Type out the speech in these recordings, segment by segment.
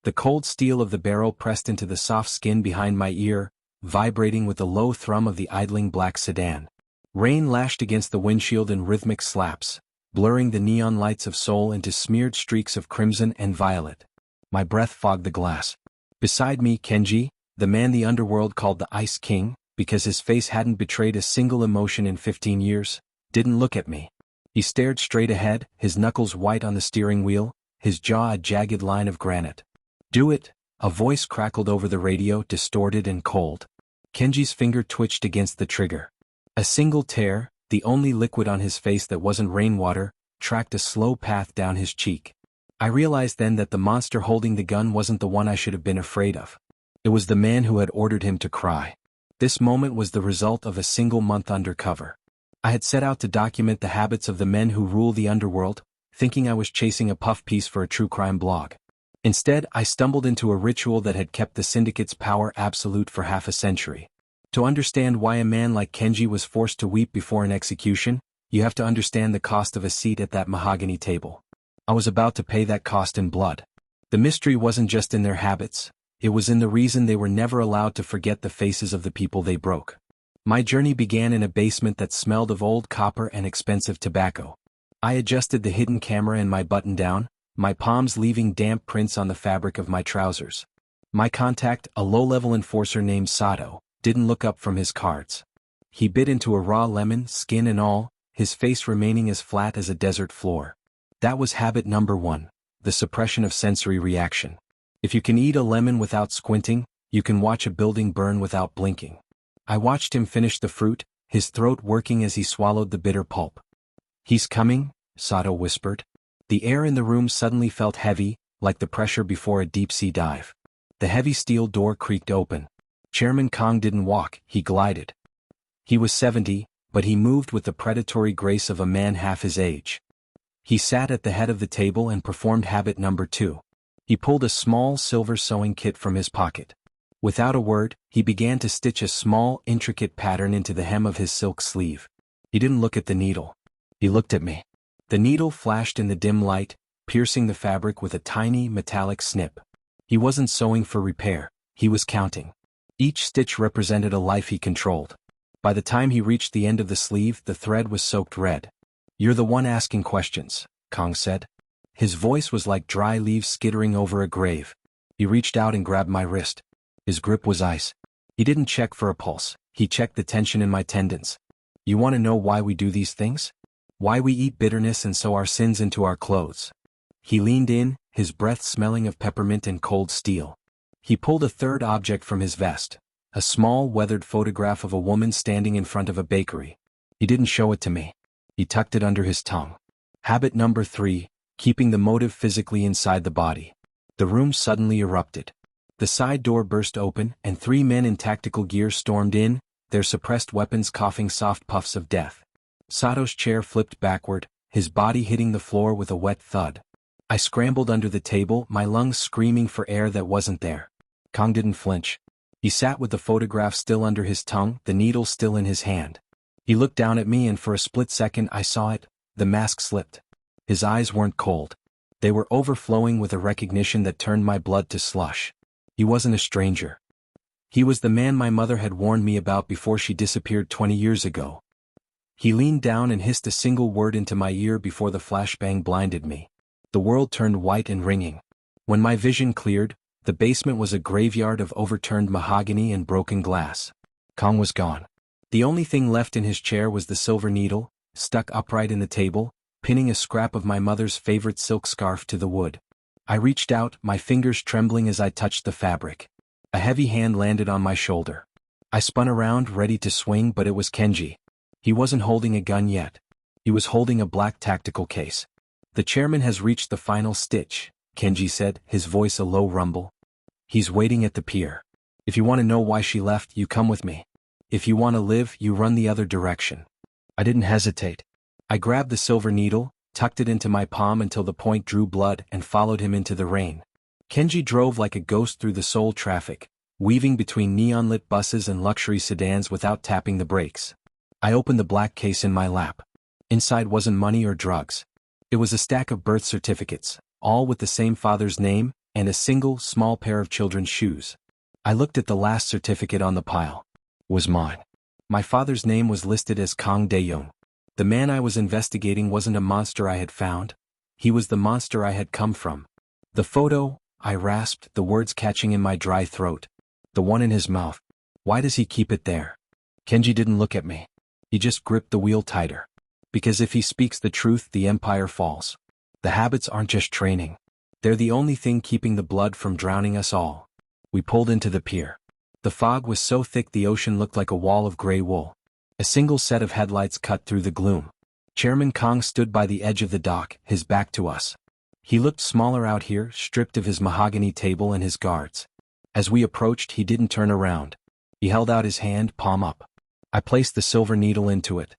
The cold steel of the barrel pressed into the soft skin behind my ear, vibrating with the low thrum of the idling black sedan. Rain lashed against the windshield in rhythmic slaps, blurring the neon lights of Seoul into smeared streaks of crimson and violet. My breath fogged the glass. Beside me, Kenji, the man the underworld called the Ice King, because his face hadn't betrayed a single emotion in 15 years, didn't look at me. He stared straight ahead, his knuckles white on the steering wheel, his jaw a jagged line of granite. "Do it," a voice crackled over the radio, distorted and cold. Kenji's finger twitched against the trigger. A single tear, the only liquid on his face that wasn't rainwater, tracked a slow path down his cheek. I realized then that the monster holding the gun wasn't the one I should have been afraid of. It was the man who had ordered him to cry. This moment was the result of a single month undercover. I had set out to document the habits of the men who rule the underworld, thinking I was chasing a puff piece for a true crime blog. Instead, I stumbled into a ritual that had kept the syndicate's power absolute for half a century. To understand why a man like Kenji was forced to weep before an execution, you have to understand the cost of a seat at that mahogany table. I was about to pay that cost in blood. The mystery wasn't just in their habits, it was in the reason they were never allowed to forget the faces of the people they broke. My journey began in a basement that smelled of old copper and expensive tobacco. I adjusted the hidden camera in my button-down, my palms leaving damp prints on the fabric of my trousers. My contact, a low-level enforcer named Sato, didn't look up from his cards. He bit into a raw lemon, skin and all, his face remaining as flat as a desert floor. That was habit number 1, the suppression of sensory reaction. If you can eat a lemon without squinting, you can watch a building burn without blinking. I watched him finish the fruit, his throat working as he swallowed the bitter pulp. "He's coming," Sato whispered. The air in the room suddenly felt heavy, like the pressure before a deep-sea dive. The heavy steel door creaked open. Chairman Kong didn't walk, he glided. He was 70, but he moved with the predatory grace of a man half his age. He sat at the head of the table and performed habit number 2. He pulled a small silver sewing kit from his pocket. Without a word, he began to stitch a small, intricate pattern into the hem of his silk sleeve. He didn't look at the needle. He looked at me. The needle flashed in the dim light, piercing the fabric with a tiny, metallic snip. He wasn't sewing for repair, he was counting. Each stitch represented a life he controlled. By the time he reached the end of the sleeve, the thread was soaked red. "You're the one asking questions," Kong said. His voice was like dry leaves skittering over a grave. He reached out and grabbed my wrist. His grip was ice. He didn't check for a pulse, he checked the tension in my tendons. "You want to know why we do these things? Why we eat bitterness and sew our sins into our clothes?" He leaned in, his breath smelling of peppermint and cold steel. He pulled a third object from his vest, a small weathered photograph of a woman standing in front of a bakery. He didn't show it to me. He tucked it under his tongue. Habit number 3, keeping the motive physically inside the body. The room suddenly erupted. The side door burst open, and 3 men in tactical gear stormed in, their suppressed weapons coughing soft puffs of death. Sato's chair flipped backward, his body hitting the floor with a wet thud. I scrambled under the table, my lungs screaming for air that wasn't there. Kong didn't flinch. He sat with the photograph still under his tongue, the needle still in his hand. He looked down at me and for a split second I saw it, the mask slipped. His eyes weren't cold. They were overflowing with a recognition that turned my blood to slush. He wasn't a stranger. He was the man my mother had warned me about before she disappeared 20 years ago. He leaned down and hissed a single word into my ear before the flashbang blinded me. The world turned white and ringing. When my vision cleared, the basement was a graveyard of overturned mahogany and broken glass. Kong was gone. The only thing left in his chair was the silver needle, stuck upright in the table, pinning a scrap of my mother's favorite silk scarf to the wood. I reached out, my fingers trembling as I touched the fabric. A heavy hand landed on my shoulder. I spun around, ready to swing, but it was Kenji. He wasn't holding a gun yet. He was holding a black tactical case. "The chairman has reached the final stitch," Kenji said, his voice a low rumble. "He's waiting at the pier. If you want to know why she left, you come with me. If you want to live, you run the other direction." I didn't hesitate. I grabbed the silver needle, tucked it into my palm until the point drew blood, and followed him into the rain. Kenji drove like a ghost through the Seoul traffic, weaving between neon-lit buses and luxury sedans without tapping the brakes. I opened the black case in my lap. Inside wasn't money or drugs. It was a stack of birth certificates, all with the same father's name, and a single, small pair of children's shoes. I looked at the last certificate on the pile. Was mine. My father's name was listed as Kang Dae-young. The man I was investigating wasn't a monster I had found. He was the monster I had come from. The photo, I rasped, the words catching in my dry throat. The one in his mouth. Why does he keep it there? Kenji didn't look at me. He just gripped the wheel tighter. Because if he speaks the truth, the empire falls. The habits aren't just training. They're the only thing keeping the blood from drowning us all. We pulled into the pier. The fog was so thick the ocean looked like a wall of gray wool. A single set of headlights cut through the gloom. Chairman Kang stood by the edge of the dock, his back to us. He looked smaller out here, stripped of his mahogany table and his guards. As we approached, he didn't turn around. He held out his hand, palm up. I placed the silver needle into it.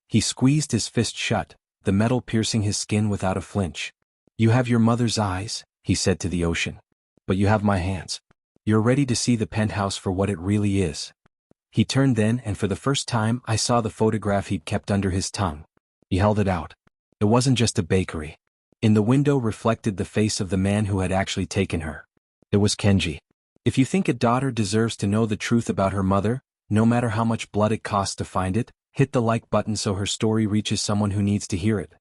He squeezed his fist shut, the metal piercing his skin without a flinch. You have your mother's eyes, he said to the ocean. But you have my hands. You're ready to see the penthouse for what it really is. He turned then, and for the first time I saw the photograph he'd kept under his tongue. He held it out. It wasn't just a bakery. In the window reflected the face of the man who had actually taken her. It was Kenji. If you think a daughter deserves to know the truth about her mother, no matter how much blood it costs to find it, hit the like button so her story reaches someone who needs to hear it.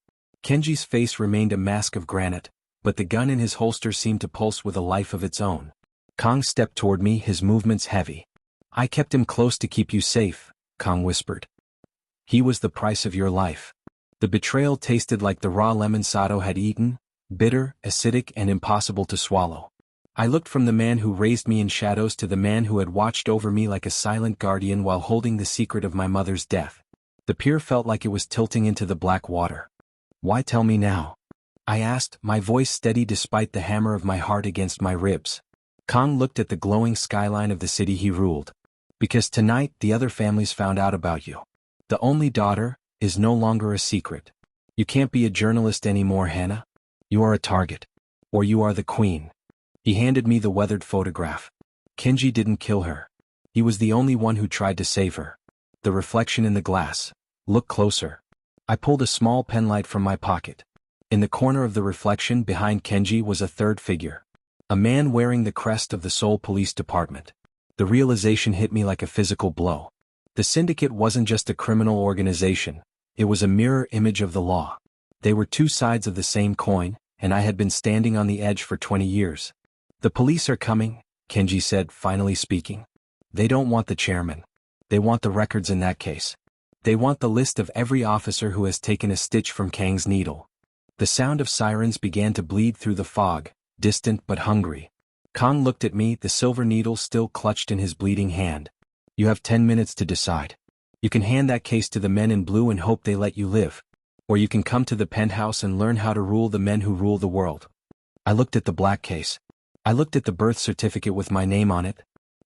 Kenji's face remained a mask of granite, but the gun in his holster seemed to pulse with a life of its own. Kang stepped toward me, his movements heavy. I kept him close to keep you safe, Kang whispered. He was the price of your life. The betrayal tasted like the raw lemon Sato had eaten, bitter, acidic, and impossible to swallow. I looked from the man who raised me in shadows to the man who had watched over me like a silent guardian while holding the secret of my mother's death. The pier felt like it was tilting into the black water. Why tell me now? I asked, my voice steady despite the hammer of my heart against my ribs. Kang looked at the glowing skyline of the city he ruled. Because tonight the other families found out about you. The only daughter is no longer a secret. You can't be a journalist anymore, Hana. You are a target. Or you are the queen. He handed me the weathered photograph. Kenji didn't kill her. He was the only one who tried to save her. The reflection in the glass. Look closer. I pulled a small penlight from my pocket. In the corner of the reflection behind Kenji was a third figure. A man wearing the crest of the Seoul Police Department. The realization hit me like a physical blow. The syndicate wasn't just a criminal organization. It was a mirror image of the law. They were two sides of the same coin, and I had been standing on the edge for 20 years. The police are coming, Kenji said, finally speaking. They don't want the chairman. They want the records in that case. They want the list of every officer who has taken a stitch from Kang's needle. The sound of sirens began to bleed through the fog, distant but hungry. Kang looked at me, the silver needle still clutched in his bleeding hand. You have 10 minutes to decide. You can hand that case to the men in blue and hope they let you live. Or you can come to the penthouse and learn how to rule the men who rule the world. I looked at the black case. I looked at the birth certificate with my name on it.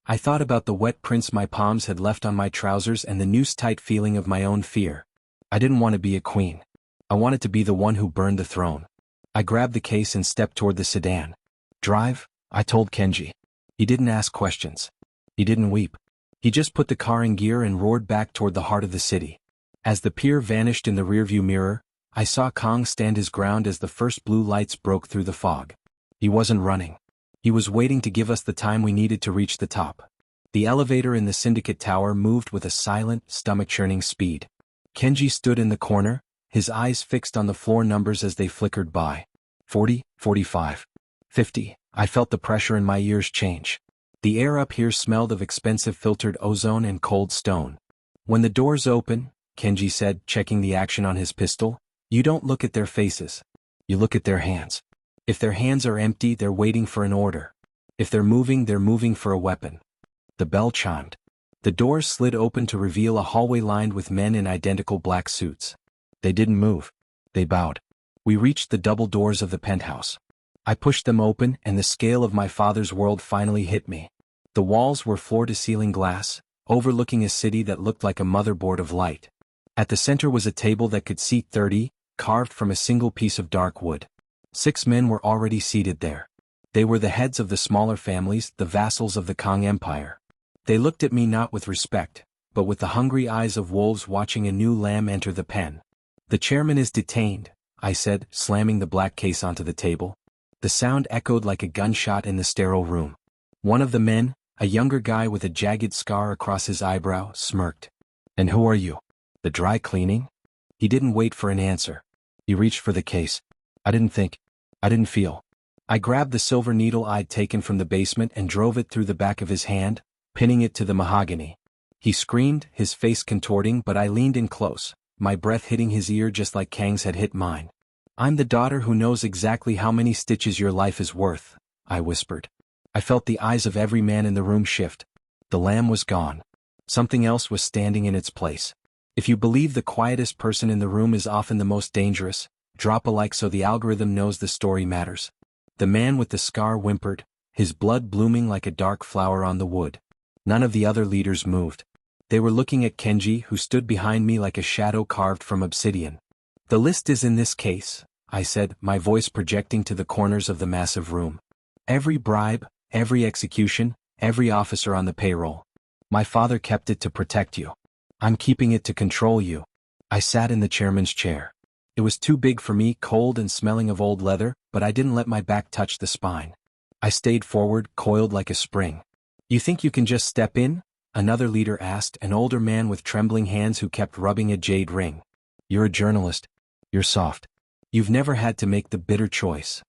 I thought about the wet prints my palms had left on my trousers and the noose-tight feeling of my own fear. I didn't want to be a queen. I wanted to be the one who burned the throne. I grabbed the case and stepped toward the sedan. Drive, I told Kenji. He didn't ask questions. He didn't weep. He just put the car in gear and roared back toward the heart of the city. As the pier vanished in the rearview mirror, I saw Kang stand his ground as the first blue lights broke through the fog. He wasn't running. He was waiting to give us the time we needed to reach the top. The elevator in the syndicate tower moved with a silent, stomach-churning speed. Kenji stood in the corner, his eyes fixed on the floor numbers as they flickered by. 40, 45, 50. I felt the pressure in my ears change. The air up here smelled of expensive filtered ozone and cold stone. When the doors open, Kenji said, checking the action on his pistol, you don't look at their faces. You look at their hands. If their hands are empty, they're waiting for an order. If they're moving for a weapon. The bell chimed. The doors slid open to reveal a hallway lined with men in identical black suits. They didn't move. They bowed. We reached the double doors of the penthouse. I pushed them open, and the scale of my father's world finally hit me. The walls were floor-to-ceiling glass, overlooking a city that looked like a motherboard of light. At the center was a table that could seat 30, carved from a single piece of dark wood. 6 men were already seated there. They were the heads of the smaller families, the vassals of the Kang Empire. They looked at me not with respect, but with the hungry eyes of wolves watching a new lamb enter the pen. The chairman is detained, I said, slamming the black case onto the table. The sound echoed like a gunshot in the sterile room. One of the men, a younger guy with a jagged scar across his eyebrow, smirked. "And who are you? The dry cleaning?" He didn't wait for an answer. He reached for the case. I didn't think. I didn't feel. I grabbed the silver needle I'd taken from the basement and drove it through the back of his hand, pinning it to the mahogany. He screamed, his face contorting, but I leaned in close, my breath hitting his ear just like Kang's had hit mine. "I'm the daughter who knows exactly how many stitches your life is worth," I whispered. I felt the eyes of every man in the room shift. The lamb was gone. Something else was standing in its place. If you believe the quietest person in the room is often the most dangerous, drop a like so the algorithm knows the story matters. The man with the scar whimpered, his blood blooming like a dark flower on the wood. None of the other leaders moved. They were looking at Kenji, who stood behind me like a shadow carved from obsidian. "The list is in this case," I said, my voice projecting to the corners of the massive room. "Every bribe, every execution, every officer on the payroll. My father kept it to protect you. I'm keeping it to control you." I sat in the chairman's chair. It was too big for me, cold and smelling of old leather, but I didn't let my back touch the spine. I stayed forward, coiled like a spring. "You think you can just step in?" another leader asked, an older man with trembling hands who kept rubbing a jade ring. "You're a journalist. You're soft. You've never had to make the bitter choice."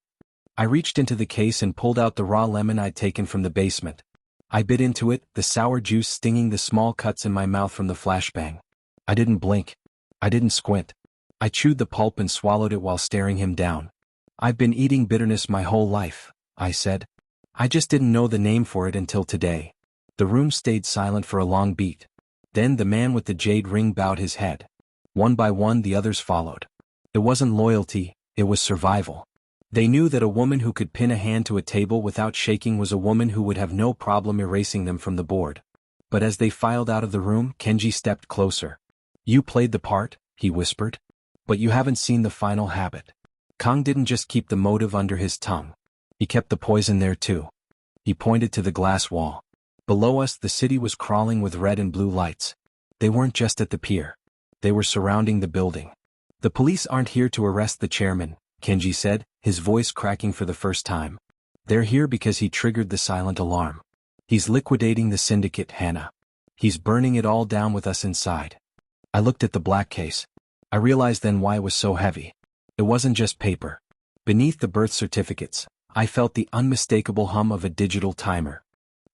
I reached into the case and pulled out the raw lemon I'd taken from the basement. I bit into it, the sour juice stinging the small cuts in my mouth from the flashbang. I didn't blink. I didn't squint. I chewed the pulp and swallowed it while staring him down. "I've been eating bitterness my whole life," I said. "I just didn't know the name for it until today." The room stayed silent for a long beat. Then the man with the jade ring bowed his head. One by one the others followed. It wasn't loyalty, it was survival. They knew that a woman who could pin a hand to a table without shaking was a woman who would have no problem erasing them from the board. But as they filed out of the room, Kenji stepped closer. "You played the part," he whispered. "But you haven't seen the final habit." Kang didn't just keep the motive under his tongue. He kept the poison there too. He pointed to the glass wall. Below us the city was crawling with red and blue lights. They weren't just at the pier. They were surrounding the building. "The police aren't here to arrest the chairman," Kenji said, his voice cracking for the first time. "They're here because he triggered the silent alarm. He's liquidating the syndicate, Hana. He's burning it all down with us inside." I looked at the black case. I realized then why it was so heavy. It wasn't just paper. Beneath the birth certificates, I felt the unmistakable hum of a digital timer.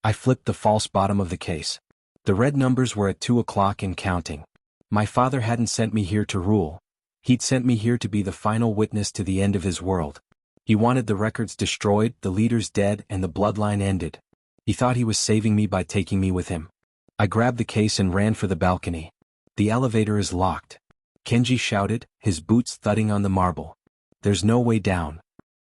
I flipped the false bottom of the case. The red numbers were at 2 o'clock and counting. My father hadn't sent me here to rule. He'd sent me here to be the final witness to the end of his world. He wanted the records destroyed, the leaders dead, and the bloodline ended. He thought he was saving me by taking me with him. I grabbed the case and ran for the balcony. "The elevator is locked," Kenji shouted, his boots thudding on the marble. "There's no way down."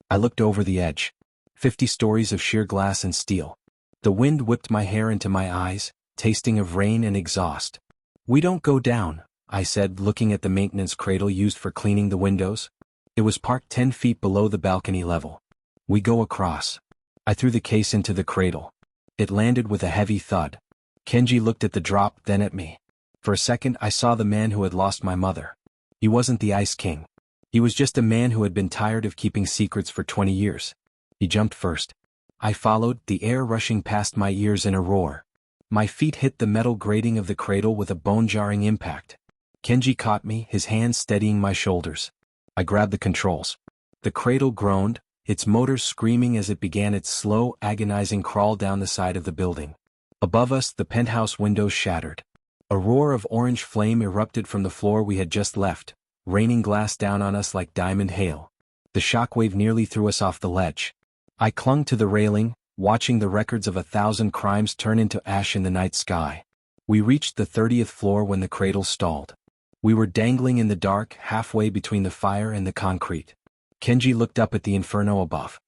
I looked over the edge. 50 stories of sheer glass and steel. The wind whipped my hair into my eyes, tasting of rain and exhaust. "We don't go down," I said, looking at the maintenance cradle used for cleaning the windows. It was parked 10 feet below the balcony level. "We go across." I threw the case into the cradle. It landed with a heavy thud. Kenji looked at the drop, then at me. For a second I saw the man who had lost my mother. He wasn't the Ice King. He was just a man who had been tired of keeping secrets for 20 years. He jumped first. I followed, the air rushing past my ears in a roar. My feet hit the metal grating of the cradle with a bone-jarring impact. Kenji caught me, his hands steadying my shoulders. I grabbed the controls. The cradle groaned, its motors screaming as it began its slow, agonizing crawl down the side of the building. Above us, the penthouse windows shattered. A roar of orange flame erupted from the floor we had just left, raining glass down on us like diamond hail. The shockwave nearly threw us off the ledge. I clung to the railing, watching the records of 1,000 crimes turn into ash in the night sky. We reached the 30th floor when the cradle stalled. We were dangling in the dark, halfway between the fire and the concrete. Kenji looked up at the inferno above.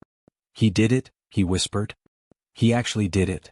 "He did it," he whispered. "He actually did it."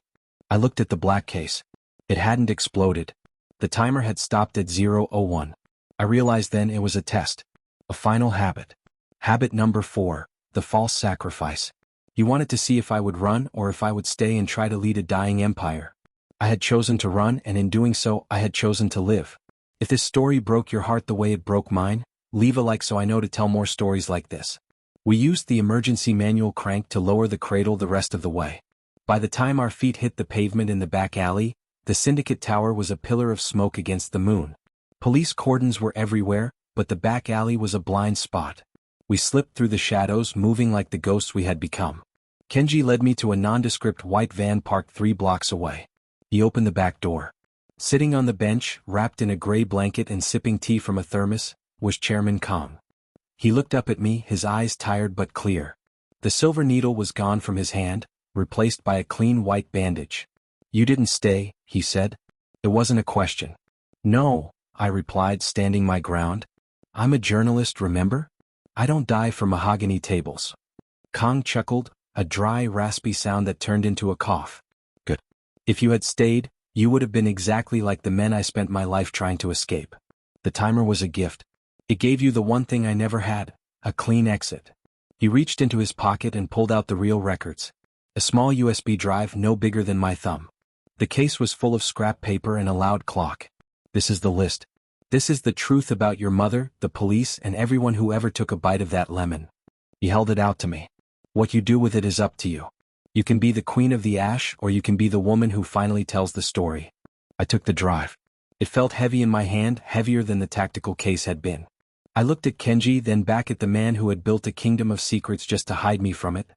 I looked at the black case. It hadn't exploded. The timer had stopped at 0:01. I realized then it was a test. A final habit. Habit number 4, the false sacrifice. He wanted to see if I would run or if I would stay and try to lead a dying empire. I had chosen to run, and in doing so, I had chosen to live. If this story broke your heart the way it broke mine, leave a like so I know to tell more stories like this. We used the emergency manual crank to lower the cradle the rest of the way. By the time our feet hit the pavement in the back alley, the syndicate tower was a pillar of smoke against the moon. Police cordons were everywhere, but the back alley was a blind spot. We slipped through the shadows, moving like the ghosts we had become. Kenji led me to a nondescript white van parked 3 blocks away. He opened the back door. Sitting on the bench, wrapped in a gray blanket and sipping tea from a thermos, was Chairman Kong. He looked up at me, his eyes tired but clear. The silver needle was gone from his hand, replaced by a clean white bandage. "You didn't stay," he said. It wasn't a question. "No," I replied, standing my ground. "I'm a journalist, remember? I don't die for mahogany tables." Kong chuckled, a dry, raspy sound that turned into a cough. "Good. If you had stayed, you would have been exactly like the men I spent my life trying to escape. The timer was a gift. It gave you the one thing I never had, a clean exit." He reached into his pocket and pulled out the real records. A small USB drive no bigger than my thumb. The case was full of scrap paper and a loud clock. "This is the list. This is the truth about your mother, the police, and everyone who ever took a bite of that lemon." He held it out to me. "What you do with it is up to you. You can be the queen of the ash, or you can be the woman who finally tells the story." I took the drive. It felt heavy in my hand, heavier than the tactical case had been. I looked at Kenji, then back at the man who had built a kingdom of secrets just to hide me from it.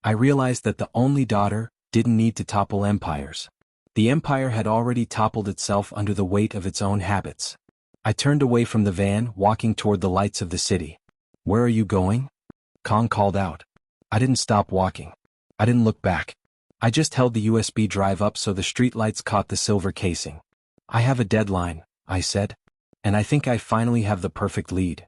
I realized that the only daughter didn't need to topple empires. The empire had already toppled itself under the weight of its own habits. I turned away from the van, walking toward the lights of the city. "Where are you going?" Kong called out. I didn't stop walking. I didn't look back. I just held the USB drive up so the streetlights caught the silver casing. "I have a deadline," I said. "And I think I finally have the perfect lead."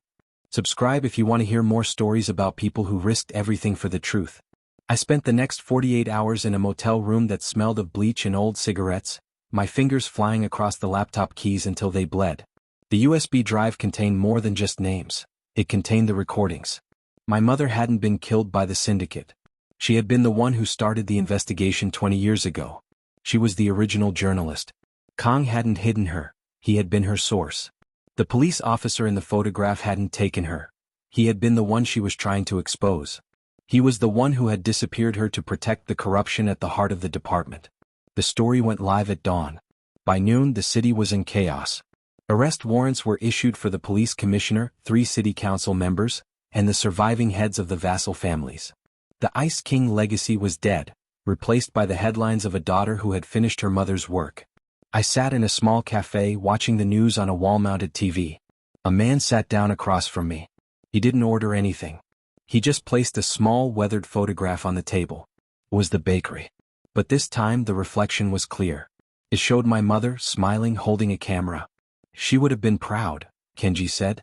Subscribe if you want to hear more stories about people who risked everything for the truth. I spent the next 48 hours in a motel room that smelled of bleach and old cigarettes, my fingers flying across the laptop keys until they bled. The USB drive contained more than just names. It contained the recordings. My mother hadn't been killed by the syndicate. She had been the one who started the investigation 20 years ago. She was the original journalist. Kong hadn't hidden her. He had been her source. The police officer in the photograph hadn't taken her. He had been the one she was trying to expose. He was the one who had disappeared her to protect the corruption at the heart of the department. The story went live at dawn. By noon, the city was in chaos. Arrest warrants were issued for the police commissioner, 3 city council members, and the surviving heads of the vassal families. The Ice King legacy was dead, replaced by the headlines of a daughter who had finished her mother's work. I sat in a small cafe watching the news on a wall-mounted TV. A man sat down across from me. He didn't order anything. He just placed a small weathered photograph on the table. It was the bakery. But this time the reflection was clear. It showed my mother, smiling, holding a camera. "She would have been proud," Kenji said.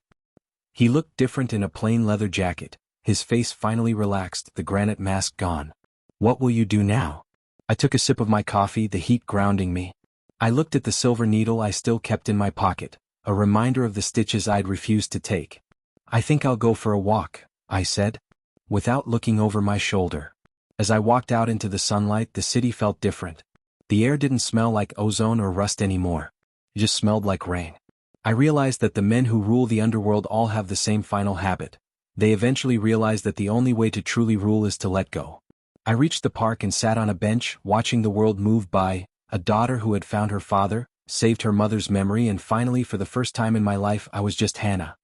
He looked different in a plain leather jacket, his face finally relaxed, the granite mask gone. "What will you do now?" I took a sip of my coffee, the heat grounding me. I looked at the silver needle I still kept in my pocket, a reminder of the stitches I'd refused to take. "I think I'll go for a walk," I said, without looking over my shoulder. As I walked out into the sunlight, the city felt different. The air didn't smell like ozone or rust anymore. It just smelled like rain. I realized that the men who rule the underworld all have the same final habit. They eventually realize that the only way to truly rule is to let go. I reached the park and sat on a bench, watching the world move by, a daughter who had found her father, saved her mother's memory, and finally, for the first time in my life, I was just Hana.